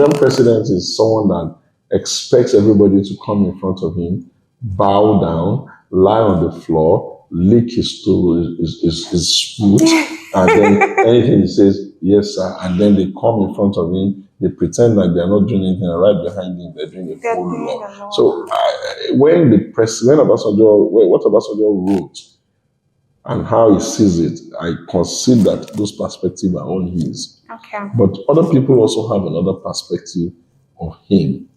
Nigerian president is someone that expects everybody to come in front of him, bow down, lie on the floor, lick his foot, and then anything he says, yes, sir, and then they come in front of him, they pretend like they're not doing anything, and right behind him, they're doing a full law. So when what Obasanjo wrote and how he sees it, I consider that those perspectives are all his. Okay. But other people also have another perspective of him.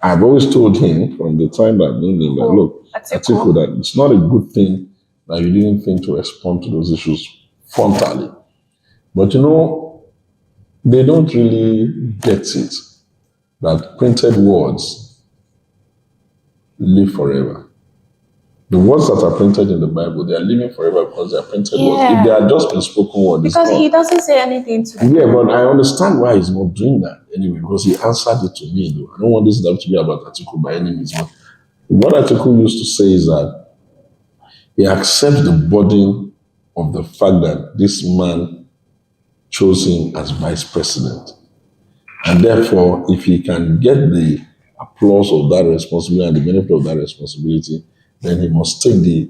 I've always told him from the time I've known him that, look, Atiku, that it's not a good thing that you didn't think to respond to those issues frontally. But they don't really get it, that printed words live forever. The words that are printed in the Bible, they are living forever because they are printed words. If they are just been spoken words, because he doesn't say anything to them. Yeah, but I understand why he's not doing that anyway, because he answered it to me. Though I don't want this to be about Atiku by any means. But what Atiku used to say is that he accepts the burden of the fact that this man chose him as vice president, and therefore, if he can get the applause of that responsibility and the benefit of that responsibility, then he must take the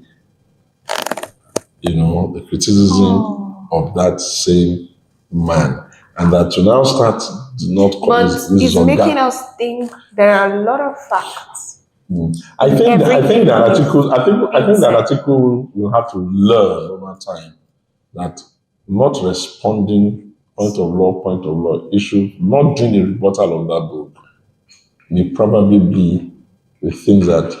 criticism of that same man. And that to now start not but he's making us think there are a lot of facts. I think that Atiku will have to learn over time that not responding point of law issue, not doing a rebuttal on that book may probably be the thing that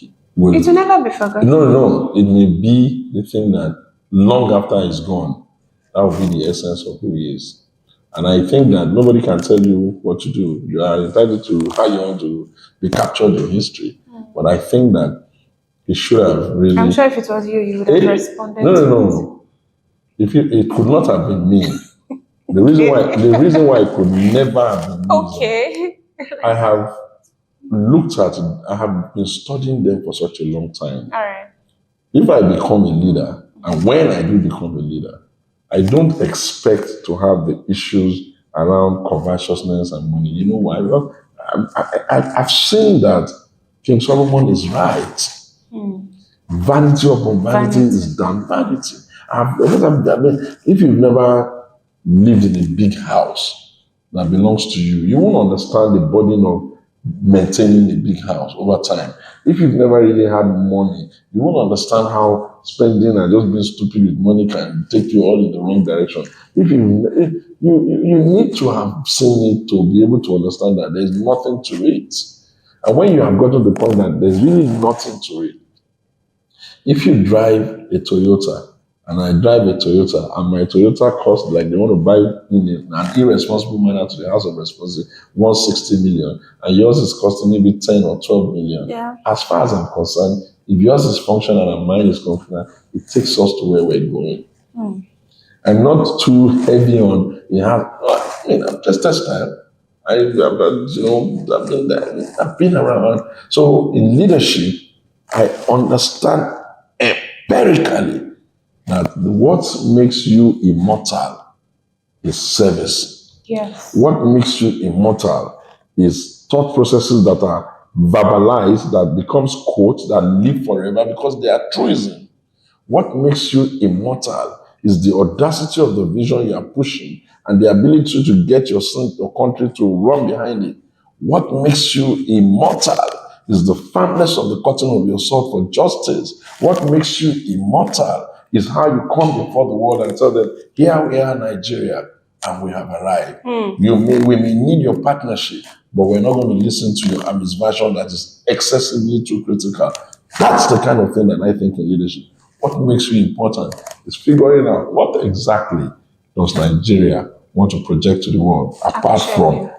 it will never be forgotten. No. It may be the thing that long after he's gone, that will be the essence of who he is. And I think that nobody can tell you what to do. You are entitled to how you want to be captured in history. But I think that he should have really... I'm sure if it was you would have responded. No. It could not have been me. The reason why it could never have been me. Okay. I have looked at it. I have been studying them for such a long time. All right. If I become a leader, and when I do become a leader, I don't expect to have the issues around covetousness and money. You know why? Well, I've seen that King Solomon is right. Vanity upon vanity is damn vanity. If you've never lived in a big house that belongs to you, you won't understand the burden of maintaining a big house over time. If you've never really had money, you won't understand how spending and just being stupid with money can take you all in the wrong direction. If you need to have seen it to be able to understand that there's nothing to it. And when you have gotten to the point that there's really nothing to it, if you drive a Toyota and I drive a Toyota and my Toyota costs, like they want to buy in an irresponsible manner to the house of responsibility, 160 million, and yours is costing maybe 10 or 12 million. Yeah. As far as I'm concerned, if yours is functional and mine is functional, it takes us to where we're going. I'm not too heavy on, I'm just a style. I've been around. So in leadership, I understand empirically that what makes you immortal is service. Yes. What makes you immortal is thought processes that are verbalized, that becomes quotes, that live forever because they are truism. What makes you immortal is the audacity of the vision you are pushing and the ability to get your country to run behind it. What makes you immortal is the firmness of the cutting of your sword for justice. What makes you immortal is how you come before the world and tell them, here we are, Nigeria, and we have arrived. We may need your partnership, but we're not going to listen to your Army's version that is excessively too critical. That's the kind of thing that I think in leadership. What makes you important is figuring out what exactly does Nigeria want to project to the world, apart from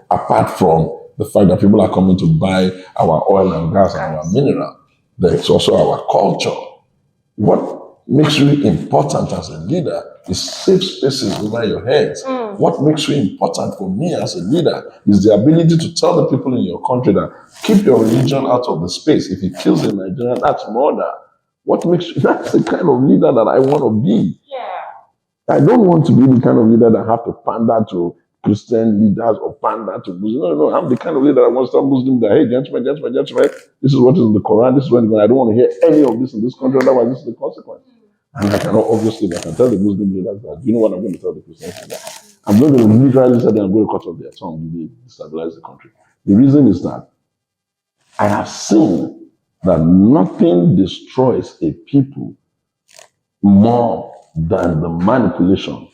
the fact that people are coming to buy our oil and gas and our mineral. There's also our culture. What makes you important as a leader is safe spaces over your heads. What makes you important for me as a leader is the ability to tell the people in your country that keep your religion out of the space. If he kills a Nigerian, that's murder. That's the kind of leader that I want to be. Yeah. I don't want to be the kind of leader that have to pander to Christian leaders or pander to Muslims. No, I'm the kind of leader that wants to tell Muslims that, hey, gentlemen, this is what is in the Quran, this is what is going. I don't want to hear any of this in this country, otherwise this is the consequence. And I cannot, obviously, I can tell the Muslim leaders that, you know what I'm going to tell the Christians that? I'm not going to literally say that I'm going to cut off their tongue if they destabilize the country. The reason is that I have seen that nothing destroys a people more than the manipulation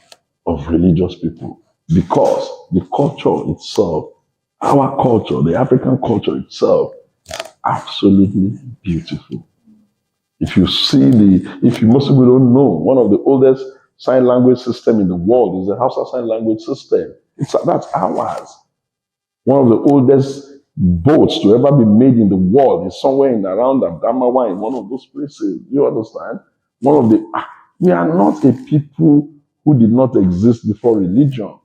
of religious people, because the culture itself, our culture, the African culture itself, is absolutely beautiful. If you most people don't know, one of the oldest sign language system in the world is the Hausa sign language system. That's ours. One of the oldest boats to ever be made in the world is somewhere in around Adamawa, in one of those places. You understand? We are not a people who did not exist before religion.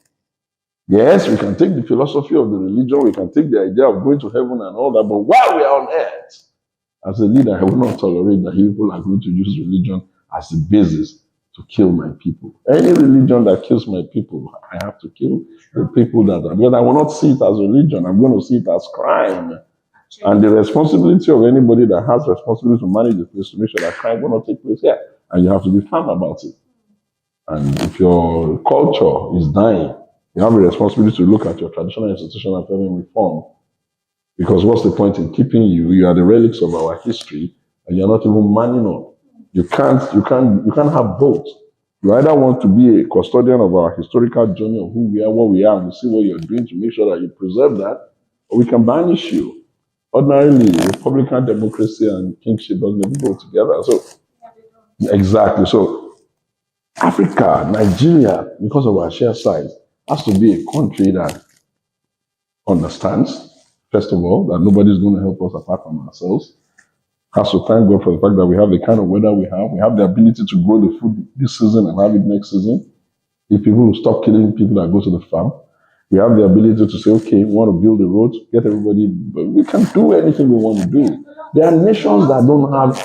Yes, we can take the philosophy of the religion, we can take the idea of going to heaven and all that, but while we are on earth, as a leader, I will not tolerate that people are going to use religion as the basis to kill my people. Any religion that kills my people, I have to kill the people that are. Because I will not see it as religion, I'm going to see it as crime. And the responsibility of anybody that has responsibility to manage the place to make sure that crime will not take place here. And you have to be firm about it. And if your culture is dying, you have a responsibility to look at your traditional institution and tell them reform. Because what's the point in keeping you? You are the relics of our history, and you're not even manning up. You can't have both. You either want to be a custodian of our historical journey of who we are, what we are, and see what you're doing to make sure that you preserve that, or we can banish you. Ordinarily, Republican democracy and kingship doesn't even go together. So, exactly. So, Africa, Nigeria, because of our sheer size, has to be a country that understands, first of all, that nobody's going to help us apart from ourselves. Has to thank God for the fact that we have the kind of weather we have. We have the ability to grow the food this season and have it next season. If people will stop killing people that go to the farm, we have the ability to say, okay, we want to build the roads, get everybody, but we can do anything we want to do. There are nations that don't have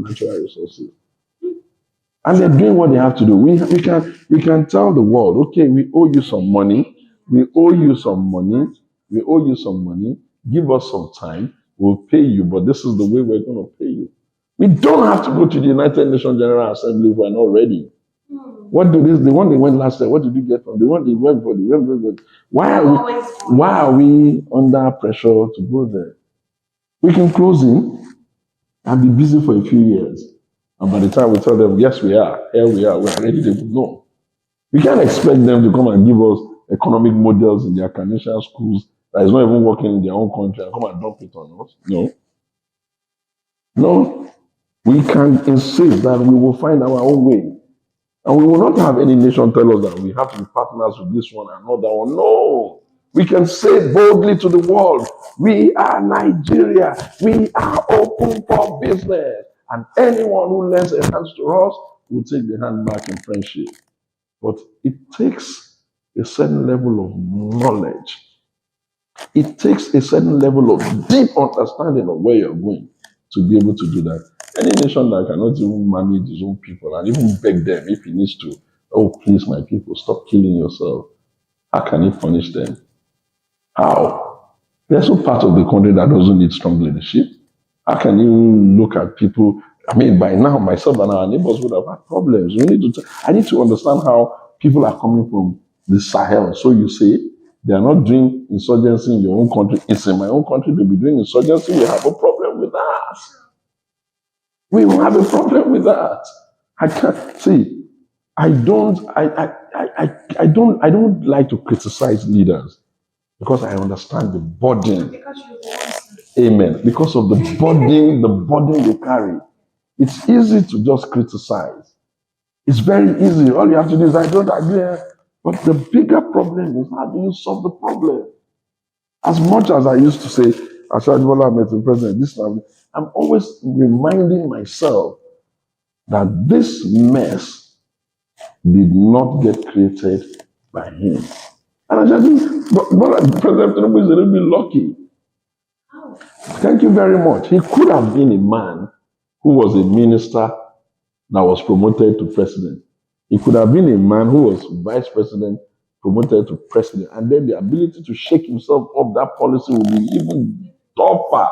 natural resources. And they're doing what they have to do. We can tell the world, okay, we owe you some money, give us some time, we'll pay you, but this is the way we're going to pay you. We don't have to go to the United Nations General Assembly if we're not ready. What do this? The one they went last year, what did you get from the one they went for? Why are we under pressure to go there? We can close in and be busy for a few years. And by the time we tell them, yes, we are, here we are ready, they will know. We can't expect them to come and give us economic models in their Canadian schools that is not even working in their own country and come and dump it on us. No. We can insist that we will find our own way. And we will not have any nation tell us that we have to be partners with this one and not that one. No. We can say boldly to the world, we are Nigeria. We are open for business. And anyone who lends a hand to us will take the hand back in friendship. But it takes a certain level of knowledge. It takes a certain level of deep understanding of where you're going to be able to do that. Any nation that cannot even manage its own people and even beg them if he needs to, oh, please, my people, stop killing yourself. How can he punish them? How? There's no part of the country that doesn't need strong leadership. How can you look at people? I mean, by now, myself and our neighbors would have had problems. I need to understand how people are coming from the Sahel. So you say, they are not doing insurgency in your own country. It's in my own country they'll be doing insurgency. We have a problem with that. We will have a problem with that. I can't see. I don't like to criticize leaders because I understand the burden. Amen. Because of the burden they carry. It's easy to just criticize. It's very easy. All you have to do is I don't agree. But the bigger problem is how do you solve the problem? As much as I used to say, Ashadbola met the president, this time, I'm always reminding myself that this mess did not get created by him. And I said, but President Tinubu is a little bit lucky. Thank you very much. He could have been a man who was a minister that was promoted to president. He could have been a man who was vice president, promoted to president, and then the ability to shake himself up that policy will be even tougher.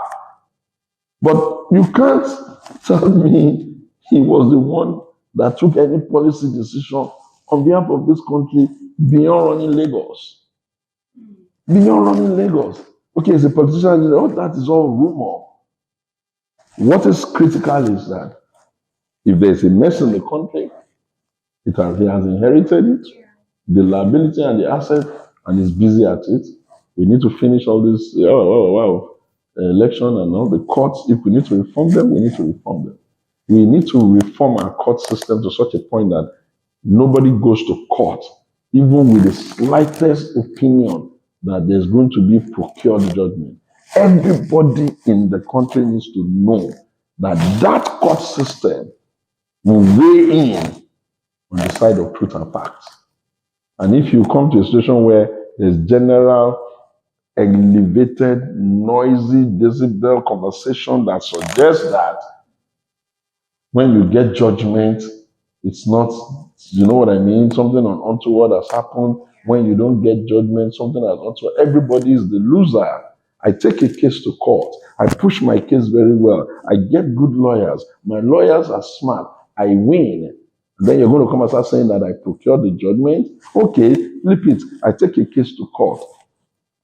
But you can't tell me he was the one that took any policy decision on behalf of this country beyond running Lagos. Beyond running Lagos. Okay, as a politician, that is all rumor. What is critical is that if there's a mess in the country, he has inherited it, the liability and the asset, and is busy at it. We need to finish all this, election and all the courts. If we need to reform them, we need to reform them. We need to reform our court system to such a point that nobody goes to court, even with the slightest opinion that there's going to be procured judgment. Everybody in the country needs to know that that court system will weigh in on the side of truth and facts. And if you come to a situation where there's general, elevated, noisy, decibel conversation that suggests that when you get judgment, it's not, you know what I mean, something untoward has happened. When you don't get judgment, something has untoward. Everybody is the loser. I take a case to court. I push my case very well. I get good lawyers. My lawyers are smart. I win. Then you're going to come and start saying that I procured the judgment. Okay, flip it. I take a case to court.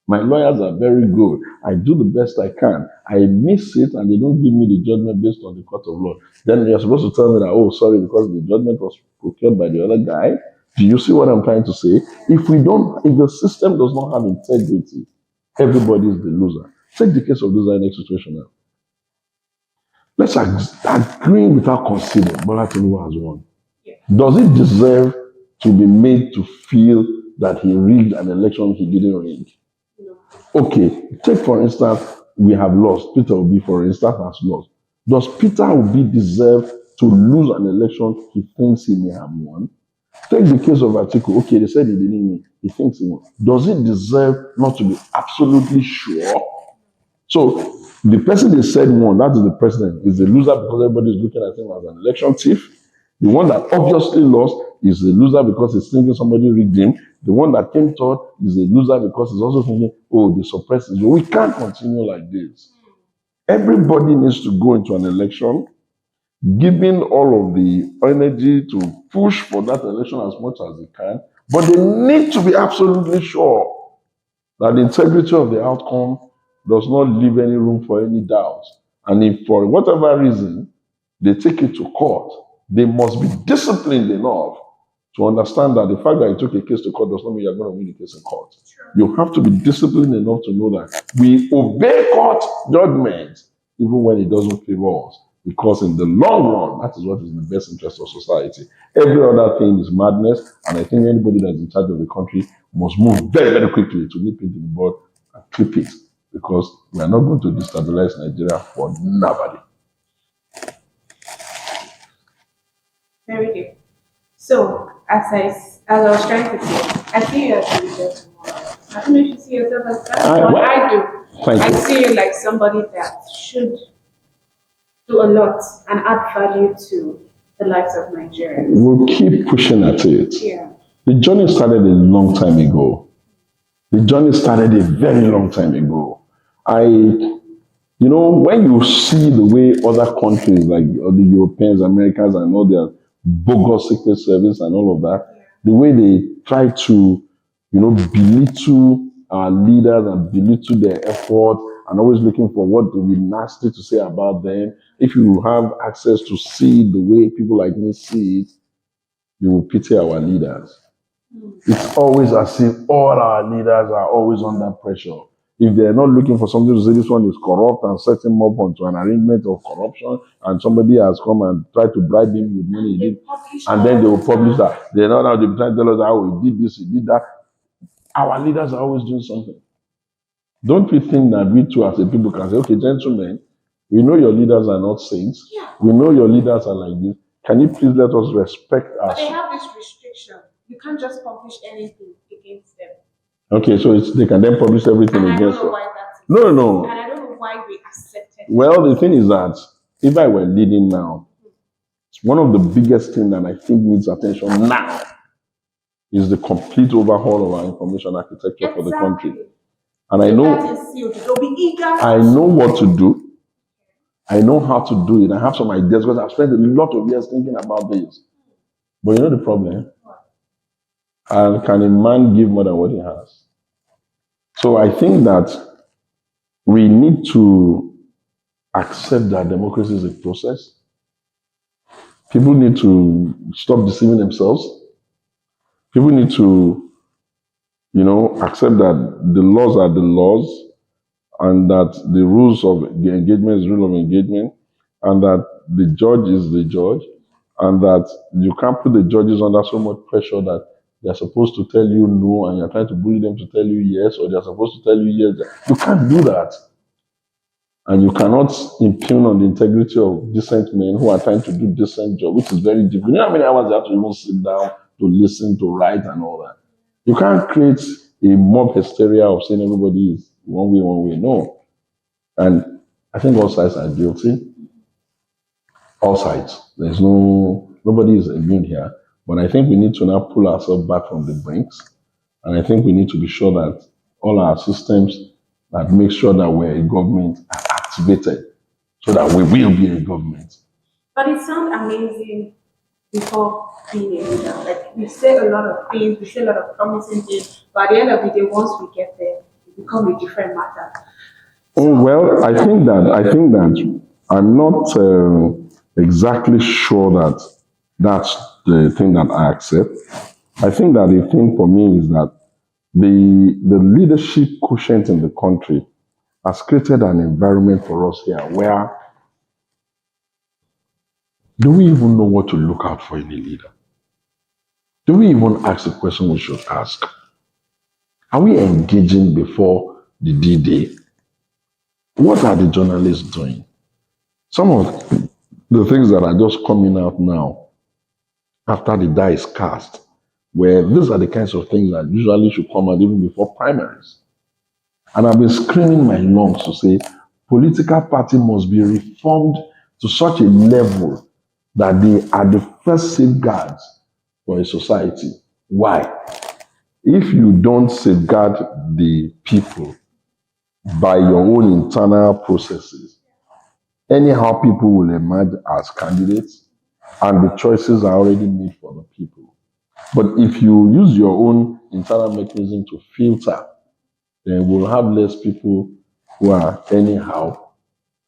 My lawyers are very good. I do the best I can. I miss it and they don't give me the judgment based on the court of law. Then you're supposed to tell me that, oh, sorry, because the judgment was procured by the other guy. Do you see what I'm trying to say? If the system does not have integrity, everybody is the loser. Take the case of this INEC situation now. Let's agree without considering Bola Tinubu has won. Does it deserve to be made to feel that he rigged an election he didn't rig? No. Okay, take for instance, we have lost. Peter Obi, for instance, has lost. Does Peter Obi deserve to lose an election he thinks he may have won? Take the case of Atiku. Okay, they said he didn't win. He thinks he won. Does it deserve not to be absolutely sure? So the person they said won, that is the president, is the loser because everybody is looking at him as an election thief. The one that obviously lost is the loser because he's thinking somebody rigged him. The one that came third is the loser because he's also thinking, oh, they suppressed it. We can't continue like this. Everybody needs to go into an election, giving all of the energy to push for that election as much as they can, but they need to be absolutely sure that the integrity of the outcome does not leave any room for any doubt. And if for whatever reason they take it to court, they must be disciplined enough to understand that the fact that you took a case to court does not mean you're going to win the case in court. Sure. You have to be disciplined enough to know that we obey court judgment even when it doesn't favor us. Because in the long run, that is what is in the best interest of society. Every other thing is madness, and I think anybody that's in charge of the country must move very, very quickly to nip it in the bud and clip it. Because we are not going to destabilize Nigeria for nobody. Very good. So, as I was trying to say, I see you as a leader tomorrow. I don't know if you see yourself as that, but I do. I see you like somebody that should do a lot and add value to the lives of Nigerians. We'll keep pushing at it. Yeah. The journey started a long time ago. The journey started a very long time ago. When you see the way other countries like the Europeans, Americans, and all their bogus secret service and all of that, the way they try to, belittle our leaders and belittle their effort and always looking for what would be nasty to say about them. If you have access to see the way people like me see it, you will pity our leaders. It's always as if all our leaders are always under pressure. If they're not looking for something to say this one is corrupt and set him up onto an arrangement of corruption, and somebody has come and tried to bribe him with money, and then they will publish that. They're not now they're trying to tell us how he did this, he did that. Our leaders are always doing something. Don't we think that we too as a people can say, okay, gentlemen, we know your leaders are not saints. Yeah. We know your leaders are like this. Can you please let us respect us? But they have this restriction. You can't just publish anything against them. Okay, so they can then publish everything and against them. I don't know why that is. No. And I don't know why we accepted it. Well, the thing is that if I were leading now, it's one of the biggest things that I think needs attention now is the complete overhaul of our information architecture for the country. And I That know, is sealed. They'll be eager. I know what to do. I know how to do it. I have some ideas because I've spent a lot of years thinking about this. But you know the problem? And can a man give more than what he has? So I think that we need to accept that democracy is a process. People need to stop deceiving themselves. People need to, accept that the laws are the laws and that the rules of the engagement is rule of engagement and that the judge is the judge and that you can't put the judges under so much pressure that they're supposed to tell you no and you're trying to bully them to tell you yes or they're supposed to tell you yes. You can't do that. And you cannot impugn on the integrity of decent men who are trying to do decent job, which is very difficult. You know how many hours you have to even sit down to listen, to write and all that? You can't create a mob hysteria of saying everybody is one way. No. And I think all sides are guilty. All sides. Nobody is immune here. But I think we need to now pull ourselves back from the brinks. And I think we need to be sure that all our systems that make sure that we're a government are activated so that we will be a government. But it sounds amazing before being a leader. Like we say a lot of things, we say a lot of promising things, but at the end of the day, once we get there, it becomes a different matter. Oh well, I think that I'm not exactly sure that that's the thing that I accept. I think that the thing for me is that the leadership quotient in the country has created an environment for us here where do we even know what to look out for in a leader? Do we even ask the question we should ask? Are we engaging before the D-Day? What are the journalists doing? Some of the things that are just coming out now after the die is cast, where these are the kinds of things that usually should come out even before primaries. And I've been screaming my lungs to say political party must be reformed to such a level that they are the first safeguards for a society. Why? If you don't safeguard the people by your own internal processes, anyhow people will emerge as candidates and the choices are already made for the people. But if you use your own internal mechanism to filter, then we'll have less people who are anyhow,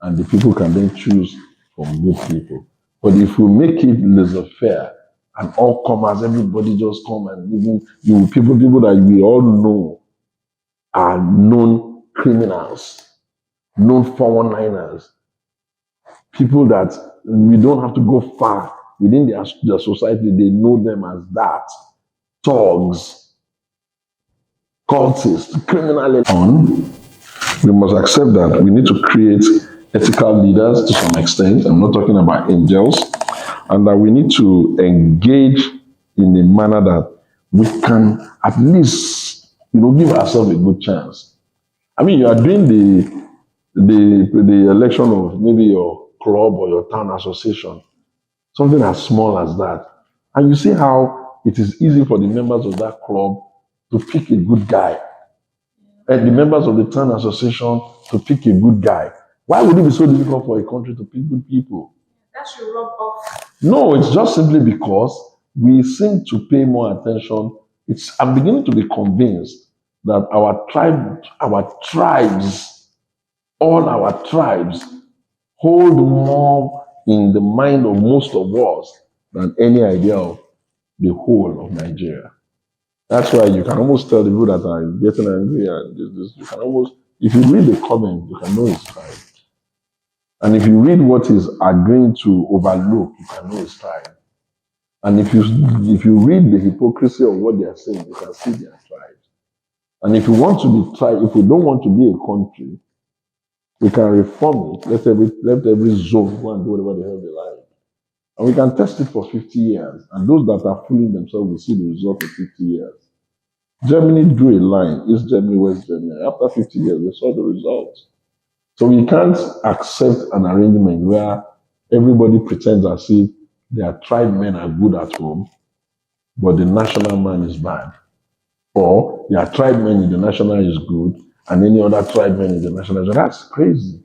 and the people can then choose from good people. But if we make it laissez-faire and all comers, everybody just come and even people that we all know are known criminals, known 419ers, people that we don't have to go far within their society, they know them as that. Thugs, cultists, criminal on. We must accept that we need to create ethical leaders to some extent. I'm not talking about angels. And that we need to engage in a manner that we can at least, give ourselves a good chance. I mean, you are doing the election of maybe your club or your town association, something as small as that. And you see how it is easy for the members of that club to pick a good guy and the members of the town association to pick a good guy. Why would it be so difficult for a country to pick good people? That should rub off. No, it's just simply because we seem to pay more attention. I'm beginning to be convinced that all our tribes hold more in the mind of most of us than any idea of the whole of Nigeria. That's why you can almost tell the people that are getting angry and this, you can almost, if you read the comment, you can know it's tribe. And if you read what is agreeing to overlook, you can know it's tribe. And if you read the hypocrisy of what they are saying, you can see their tribes. And if you want to be tribe, if we don't want to be a country, we can reform it. Let every zone go and do whatever the hell they like. And we can test it for 50 years. And those that are fooling themselves will see the result of 50 years. Germany drew a line, East Germany, West Germany. After 50 years, they saw the results. So we can't accept an arrangement where everybody pretends as if their tribe men are good at home, but the national man is bad. Or their tribe men in the national is good, and any other tribe men in the national is bad. That's crazy.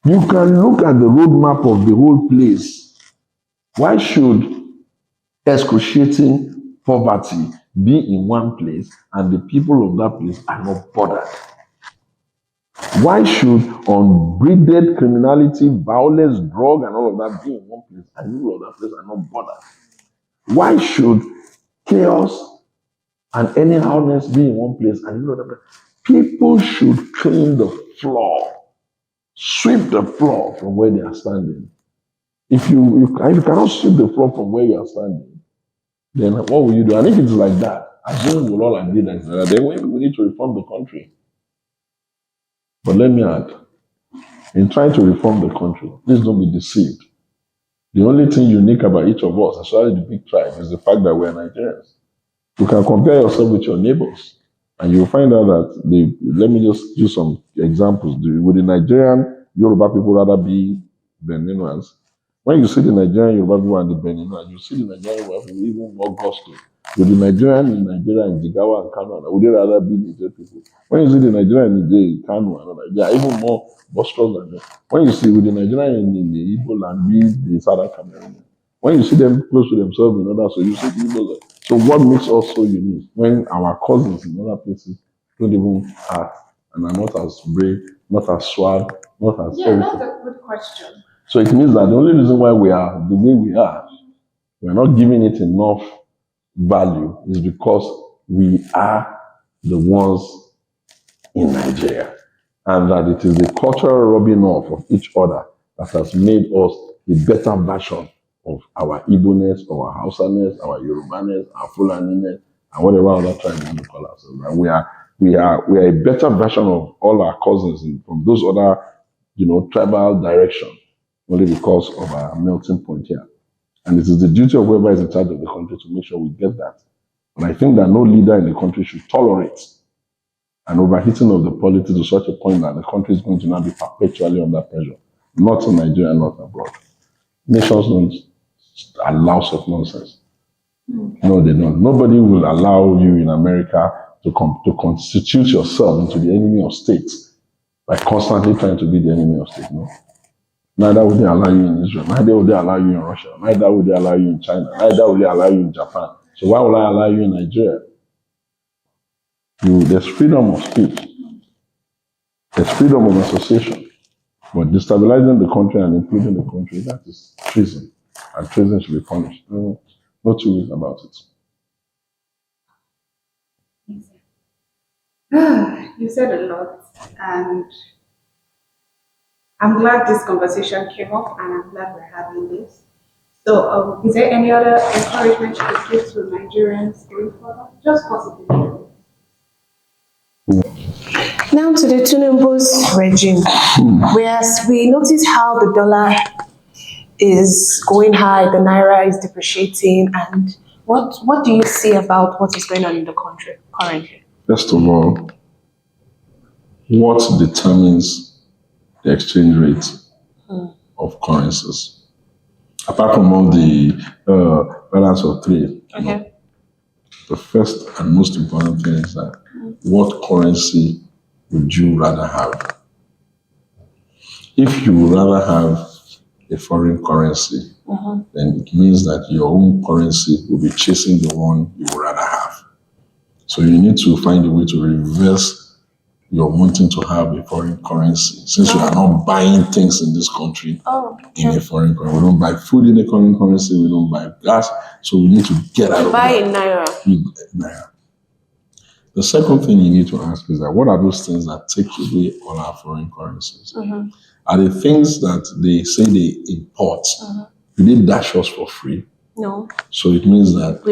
You can look at the roadmap of the whole place. Why should excruciating poverty be in one place and the people of that place are not bothered? Why should unbridled criminality, violence, drug, and all of that be in one place and people of that place are not bothered? Why should chaos and anyhowness be in one place and people of that place? People should clean the floor, sweep the floor from where they are standing. If you cannot sweep the floor from where you are standing, then what will you do? And if it's like that, assume we'll all agree that then we need to reform the country. But let me add, in trying to reform the country, please don't be deceived. The only thing unique about each of us, especially the big tribe, is the fact that we are Nigerians. You can compare yourself with your neighbors, and you will find out that let me just use some examples. Would the Nigerian Yoruba people rather be Beninoans? When you see the Nigerian Yoruba people and the Beninoans, you see the Nigerian Yoruba people even more gusto. With the Nigerian in Nigeria, in Jigawa and Kano, would they rather be Niger people? When you see the Nigerian in Niger, Kano, and they are even more boisterous than them. When you see with the Nigerian in the Igbo land, be the Southern Cameroon. When you see them close to themselves in others, so you see the Igbo. So what makes us so unique? When our cousins in other places don't even act and are not as brave, not as suave, not as everything. That's a good question. So it means that the only reason why we are the way we are, we're not giving it enough value is because we are the ones in Nigeria. And that it is the cultural rubbing off of each other that has made us a better version of our Igbo-ness, our Hausa-ness, our Yoruba-ness, our Fulani-ness, and whatever other tribe we want to call ourselves. And we are a better version of all our cousins from those other, tribal direction, only because of our melting point here. And it is the duty of whoever is in charge of the country to make sure we get that. And I think that no leader in the country should tolerate an overheating of the politics to such a point that the country is going to now be perpetually under pressure. Not in Nigeria, not abroad. Nations don't allow such nonsense. No, they don't. Nobody will allow you in America to constitute yourself into the enemy of state by constantly trying to be the enemy of state. No. Neither will they allow you in Israel. Neither will they allow you in Russia. Neither will they allow you in China. Neither will they allow you in Japan. So why will I allow you in Nigeria? There's freedom of speech. There's freedom of association. But destabilizing the country and including the country, that is treason. And treason should be punished. No two ways about it. You said a lot, and I'm glad this conversation came up, and I'm glad we're having this. So, is there any other encouragement you could give to Nigerians going forward? Just possibly. Now to the Tinubu's regime. Whereas we notice how the dollar is going high, the naira is depreciating, and what do you see about what is going on in the country currently? First of all, what determines the exchange rate of currencies? Apart from all the balance of trade, Okay. The first and most important thing is that what currency would you rather have? If you would rather have a foreign currency, then it means that your own currency will be chasing the one you would rather have. So you need to find a way to reverse your wanting to have a foreign currency. Since you are not buying things in this country in a foreign currency. We don't buy food in a foreign currency, we don't buy gas, so we need to get out of Buy that. in naira. The second thing you need to ask is that what are those things that take away all our foreign currencies? Are the things that they say they import, do they dash us for free? No. So it means that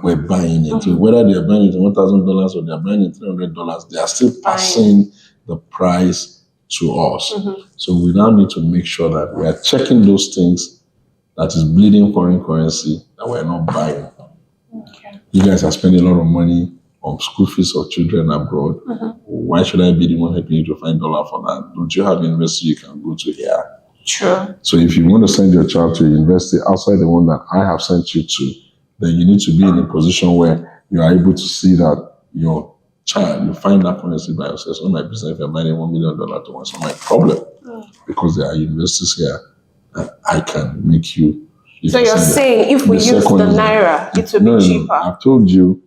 we're buying it. Whether they are buying it $1,000 or they are buying it $300, they are still passing the price to us. So we now need to make sure that we are checking those things that is bleeding foreign currency that we're not buying. Okay. You guys are spending a lot of money on school fees of children abroad. Why should I be the one helping you to find dollar for that? Don't you have university you can go to here? True. So if you want to send your child to a university outside the one that I have sent you to, then you need to be in a position where you are able to see that your child, you find that currency by yourself. It's not my business if you're buying $1 million to one. It's not my problem because there are universities here that I can make you. So you're saying if we use the Naira, it will be cheaper? I've told you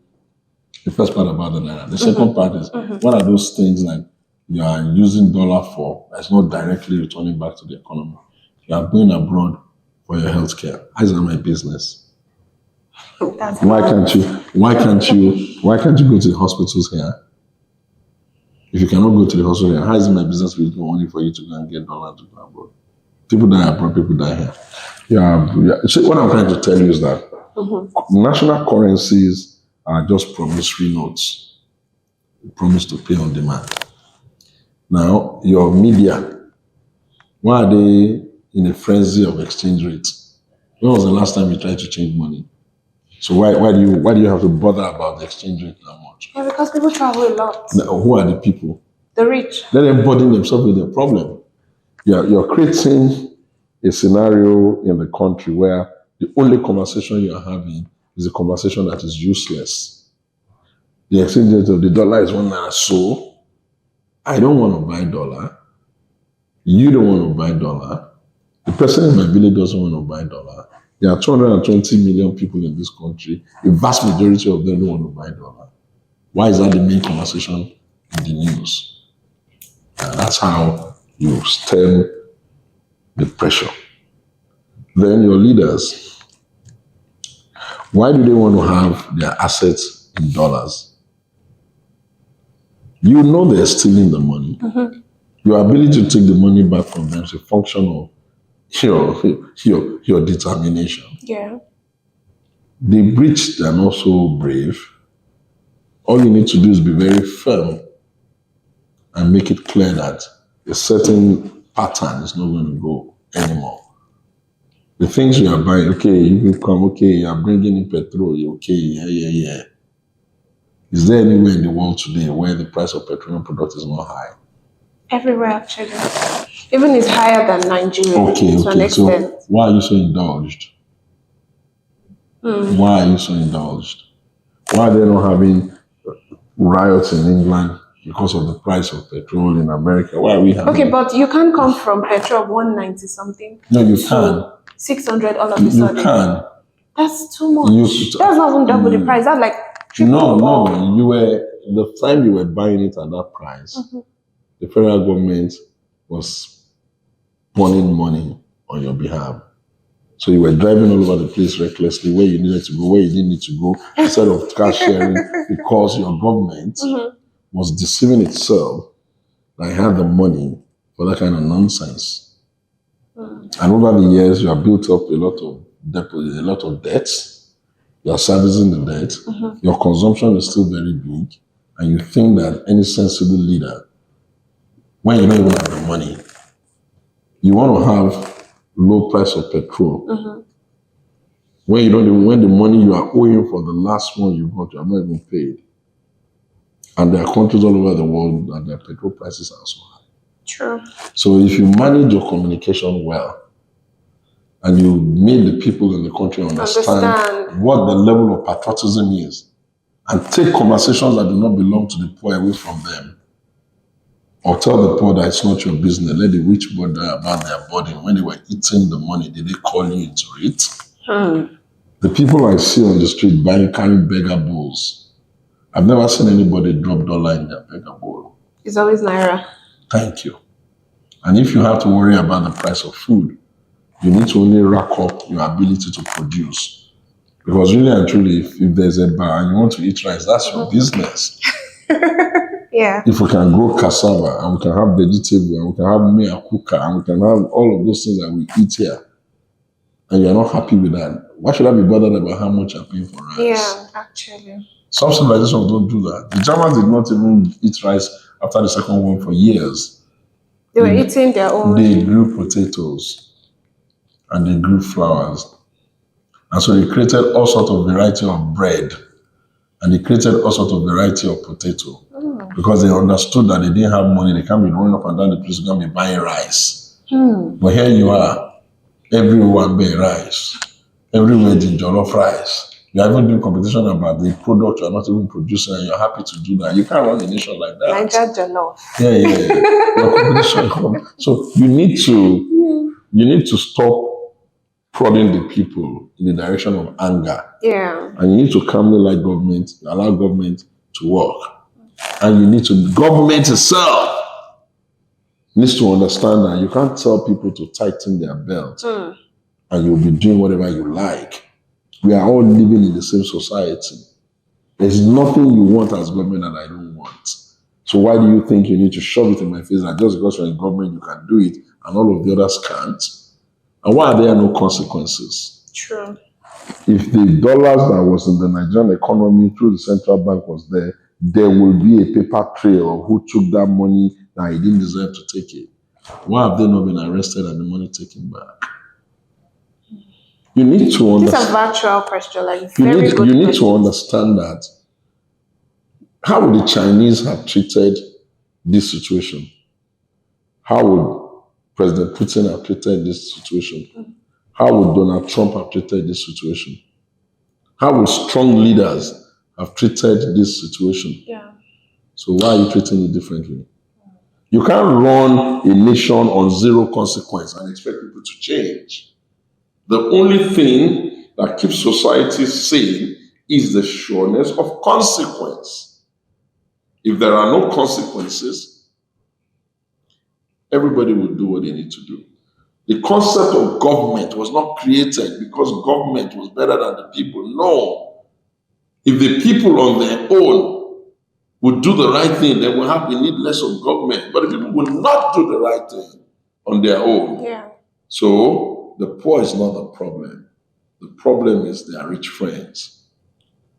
the first part about the Naira. The second part is what are those things like you are using dollar for that's not directly returning back to the economy? You are going abroad for your healthcare. How is that my business? Why can't you go to the hospitals here? If you cannot go to the hospital here, how is it my business with no money for you to go and get dollars to go abroad? People die abroad, people die here. So what I'm trying to tell you is that national currencies are just promissory notes. You promise to pay on demand. Now, your media, why are they in a frenzy of exchange rates? When was the last time you tried to change money? So why do you have to bother about the exchange rate that much? Yeah, because people travel a lot. Now, who are the people? The rich. Let them burden themselves with their problem. You're creating a scenario in the country where the only conversation you are having is a conversation that is useless. The exchange rate of the dollar is $1. So I don't want to buy dollar. You don't want to buy dollar. The person in my village doesn't want to buy dollar. There are 220 million people in this country. The vast majority of them don't want to buy dollar. Why is that the main conversation in the news? And that's how you stem the pressure. Then your leaders, why do they want to have their assets in dollars? You know they're stealing the money. Your ability to take the money back from them is a function of your determination. Yeah. The breach, they're not so brave. All you need to do is be very firm and make it clear that a certain pattern is not going to go anymore. The things you are buying, okay, you come, okay, you are bringing in petrol, okay, yeah. Is there anywhere in the world today where the price of petroleum product is not high? Everywhere, actually. Even it's higher than Nigeria to an extent. So why are you so indulged? Why are you so indulged? Why are they not having riots in England because of the price of petrol in America? Why are we having? Okay, but you can't come from petrol of 190 something. No, you can. 600 all of a sudden. You can. That's too much. That's not even double the price. That's like triple. No. You were the time you were buying it at that price. The federal government was burning money on your behalf. So you were driving all over the place recklessly where you needed to go, where you didn't need to go, instead of car sharing, because your government was deceiving itself that it had the money for that kind of nonsense. And over the years, you have built up a lot of debts. You are servicing the debt. Your consumption is still very big. And you think that any sensible leader, when you don't even have the money, you want to have low price of petrol. When the money you are owing for the last one you got, you have not even paid. And there are countries all over the world that their petrol prices are so high. True. So if you manage your communication well, and you make the people in the country understand what the level of patriotism is, and take conversations that do not belong to the poor away from them, or tell the poor that it's not your business. Let the rich bother about their burden. When they were eating the money, did they call you into it? The people I see on the street carrying beggar bowls, I've never seen anybody drop dollar in their beggar bowl. It's always Naira. Thank you. And if you have to worry about the price of food, you need to only rack up your ability to produce. Because really and truly, if there's a bar and you want to eat rice, that's your business. Yeah. If we can grow cassava and we can have vegetable and we can have mea kuka and we can have all of those things that we eat here, and you're not happy with that, why should I be bothered about how much I'm paying for rice? Yeah, actually. Some civilizations don't do that. The Germans did not even eat rice after the Second World War for years. They were eating their own. They grew potatoes and they grew flowers. And so they created all sorts of variety of bread and they created all sorts of variety of potato. Because they understood that they didn't have money, they can't be running up and down the place, they can't be buying rice. But here you are, everyone buy rice, everywhere in jollof rice. You're even doing competition about the product you're not even producing, and you're happy to do that. You can't run a nation like that. Niger jollof. Yeah. Your competition. So you need to stop prodding the people in the direction of anger. Yeah. And you need to calmly like government, allow government to work. And government itself needs to understand that you can't tell people to tighten their belt and you'll be doing whatever you like. We are all living in the same society. There's nothing you want as government that I don't want. So why do you think you need to shove it in my face that just because you're in government you can do it and all of the others can't? And why are there no consequences? True. If the dollars that was in the Nigerian economy through the central bank was there will be a paper trail of who took that money that he didn't deserve to take it. Why have they not been arrested and the money taken back? You need to understand. This is a virtual question. Like You need to understand that. How would the Chinese have treated this situation? How would President Putin have treated this situation? How would Donald Trump have treated this situation? How would strong leaders have treated this situation? Yeah. So why are you treating it differently? You can't run a nation on zero consequence and expect people to change. The only thing that keeps society sane is the sureness of consequence. If there are no consequences, everybody will do what they need to do. The concept of government was not created because government was better than the people. No. If the people on their own would do the right thing, then we need less of government. But the people will not do the right thing on their own. Yeah. So the poor is not the problem. The problem is their rich friends.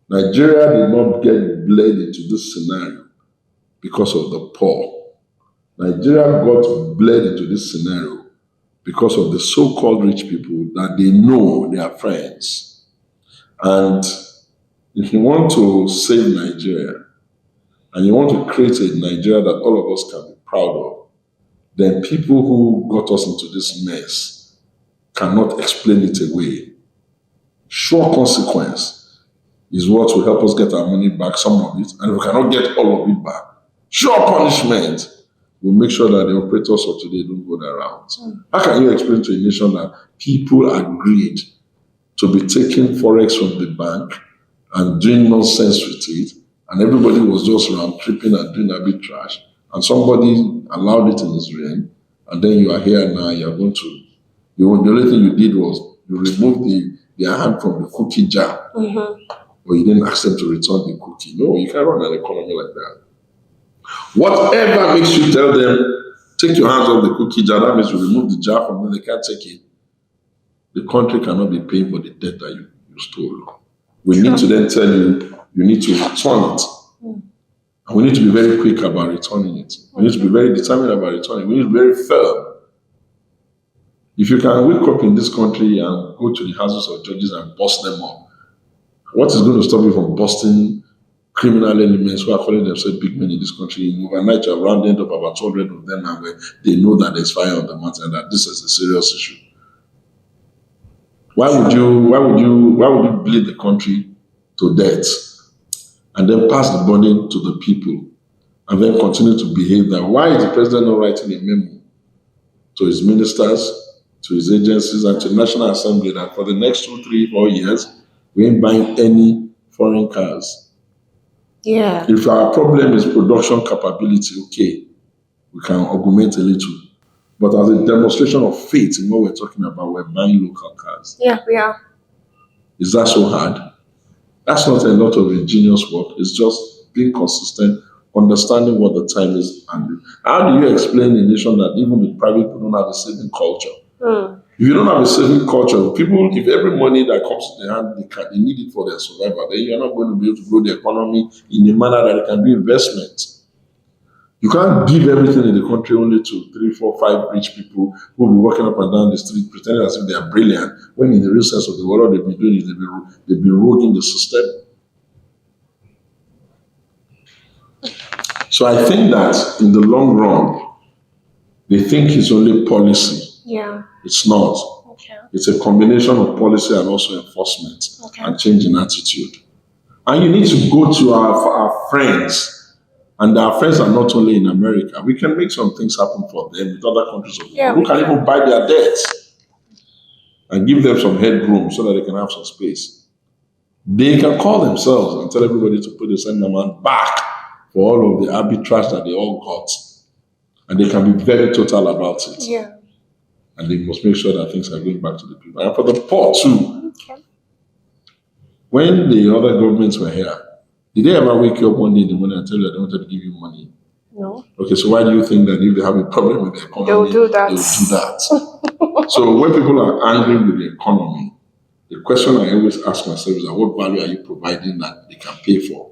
Nigeria did not get bled into this scenario because of the poor. Nigeria got bled into this scenario because of the so-called rich people that they know they are friends. And if you want to save Nigeria, and you want to create a Nigeria that all of us can be proud of, then people who got us into this mess cannot explain it away. Sure consequence is what will help us get our money back, some of it, and if we cannot get all of it back, sure punishment will make sure that the operators of today don't go that route. How can you explain to a nation that people agreed to be taking forex from the bank and doing nonsense with it, and everybody was just round tripping and doing arbitrage, and somebody allowed it in his reign, and then you are here now, you are going to, the only thing you did was you removed their hand from the cookie jar, but you didn't ask them to return the cookie. No, you can't run an economy like that. Whatever makes you tell them, take your hands off the cookie jar, that means you remove the jar from them, they can't take it. The country cannot be paying for the debt that you stole. We need to then tell you, you need to return it. And we need to be very quick about returning it. We need to be very determined about returning it. We need to be very firm. If you can wake up in this country and go to the houses of judges and bust them up, what is going to stop you from busting criminal elements who are calling themselves big men in this country? Overnight, you're rounding up about 200 of them, and where they know that there's fire on the mountain, that this is a serious issue. Why would you bleed the country to death and then pass the burden to the people and then continue to behave that? Why is the president not writing a memo to his ministers, to his agencies, and to the National Assembly that for the next 2, 3, 4 years, we ain't buying any foreign cars? Yeah. If our problem is production capability, okay, we can augment a little. But as a demonstration of faith in what we're talking about, we're buying local cars. Yeah, we are. Is that so hard? That's not a lot of ingenious work. It's just being consistent, understanding what the time is. And how do you explain a nation that even the private people don't have a saving culture? If you don't have a saving culture, people, if every money that comes to their hand, they need it for their survival, then you're not going to be able to grow the economy in a manner that it can do investment. You can't give everything in the country only to 3, 4, 5 rich people who will be walking up and down the street pretending as if they are brilliant, when in the real sense of the word, what they've been doing is they've been roguing the system. So I think that in the long run, they think it's only policy. Yeah. It's not. Okay. It's a combination of policy and also enforcement and change in attitude. And you need to go to our friends. And our friends are not only in America. We can make some things happen for them with other countries of the world. We can even buy their debts and give them some headroom so that they can have some space. They can call themselves and tell everybody to put the same amount back for all of the arbitrage that they all got. And they can be very total about it. Yeah. And they must make sure that things are going back to the people. And for the poor too. Okay. When the other governments were here, did they ever wake you up one day in the morning and tell you that they wanted to give you money? No. Okay, so why do you think that if they have a problem with the economy, They'll do that? They'll do that? So when people are angry with the economy, the question I always ask myself is that what value are you providing that they can pay for?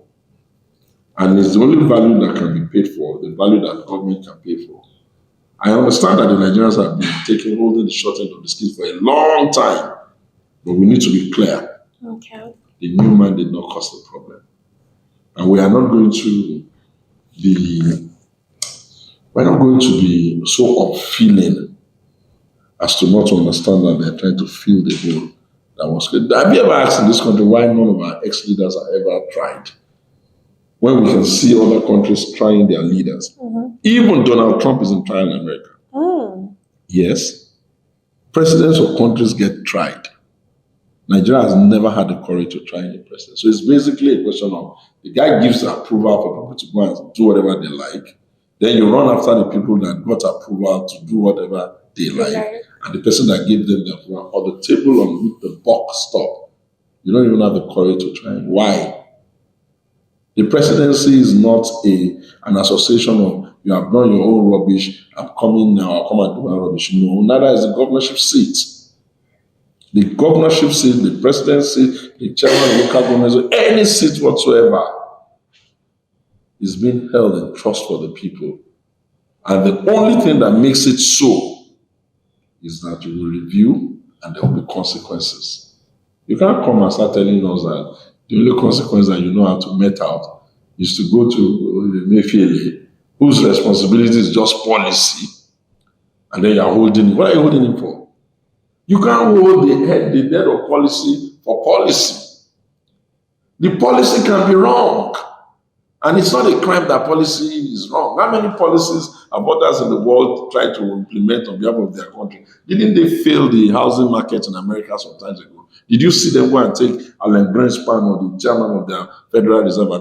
And it's the only value that can be paid for, the value that government can pay for. I understand that the Nigerians have been holding the short end of the stick for a long time, but we need to be clear. Okay. The new man did not cause the problem. And we are not going to be so unfeeling as to not understand that they're trying to fill the hole that was good. Have you ever asked in this country why none of our ex-leaders have ever tried? When we can see other countries trying their leaders. Mm-hmm. Even Donald Trump isn't trying in America. Mm. Yes. Presidents of countries get tried. Nigeria has never had the courage to try any president. So it's basically a question of the guy gives approval for people to go and do whatever they like. Then you run after the people that got approval to do whatever they like. And the person that gave them the approval or the table on which the buck stopped. You don't even have the courage to try. Why? The presidency is not an association of you have done your own rubbish, I'm coming now, I'll come and do my rubbish. No, neither is the governorship seat. The governorship seat, the presidency, the chairman of local government, any seat whatsoever is being held in trust for the people. And the only thing that makes it so is that you will review and there will be consequences. You can't come and start telling us that the only consequence that you know how to met out is to go to Mayfield, whose responsibility is just policy, and then you're holding him. What are you holding him for? You can't hold the head of policy for policy. The policy can be wrong. And it's not a crime that policy is wrong. How many policies have others in the world tried to implement on behalf of their country? Didn't they fail the housing market in America some time ago? Did you see them go and take Alan Greenspan or the chairman of the Federal Reserve or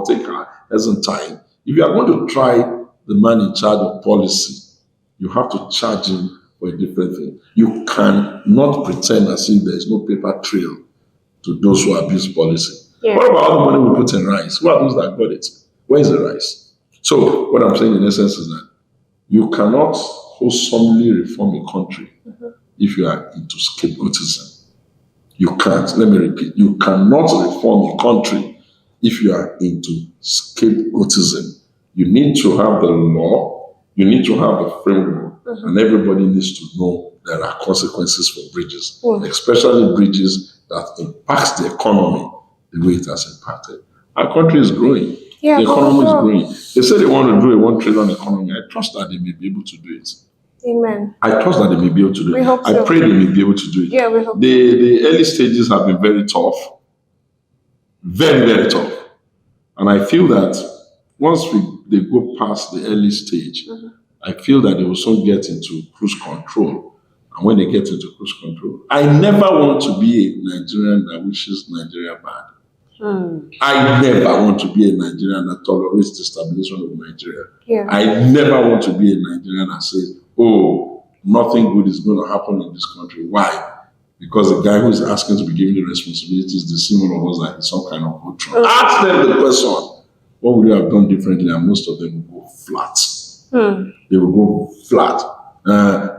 take Time? If you are going to try the man in charge of policy, you have to charge him for a different thing. You cannot pretend as if there is no paper trail to those who abuse policy. Yeah. What about all the money we put in rice? Who are those that got it? Where is the rice? So what I'm saying in essence is that you cannot wholesomely reform a country if you are into scapegoatism. You can't. Let me repeat. You cannot reform a country if you are into scapegoatism. You need to have the law. You need to have the framework. And everybody needs to know there are consequences for bridges, especially bridges that impacts the economy the way it has impacted. Our country is growing. Yeah, the economy is growing. They say they want to do a 1 trillion economy. I trust that they may be able to do it. Amen. I trust that they may be able to do it. We hope so. I pray they may be able to do it. Yeah, we hope the early stages have been very tough. Very, very tough. And I feel that once they go past the early stage, I feel that they will soon get into cruise control. And when they get into cruise control, I never want to be a Nigerian that wishes Nigeria bad. I never want to be a Nigerian that tolerates the stabilization of Nigeria. Yeah. I never want to be a Nigerian that says, oh, nothing good is going to happen in this country. Why? Because the guy who is asking to be given the responsibility is the symbol of us that he's some kind of patron. Ask them the question, what would you have done differently? And most of them will go flat. They will go flat.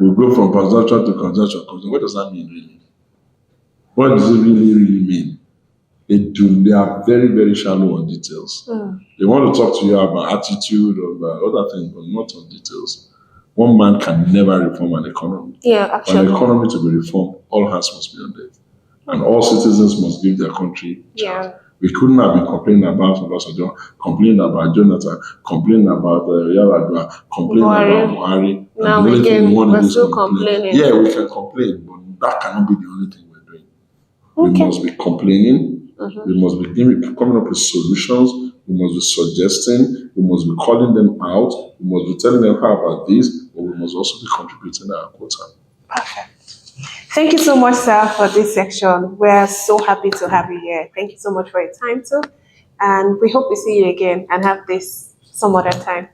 We'll go from consumption to consumption. What does that mean really? What does it really mean? They are very, very shallow on details. They want to talk to you about attitude or other things, but not on details. One man can never reform an economy. Yeah, actually. For an economy to be reformed, all hands must be on deck. And all citizens must give their country a chance. We couldn't have been complaining about Obasanjo, complaining about Jonathan, complaining about Yar'Adua, complaining about Buhari. Now we're still complaining. Yeah, we can complain, but that cannot be the only thing we're doing. We Okay. must be complaining. We must be coming up with solutions. We must be suggesting. We must be calling them out. We must be telling them how about this, but we must also be contributing our quota. Perfect. Thank you so much, sir, for this section. We're so happy to have you here. Thank you so much for your time, too. And we hope to see you again and have this some other time.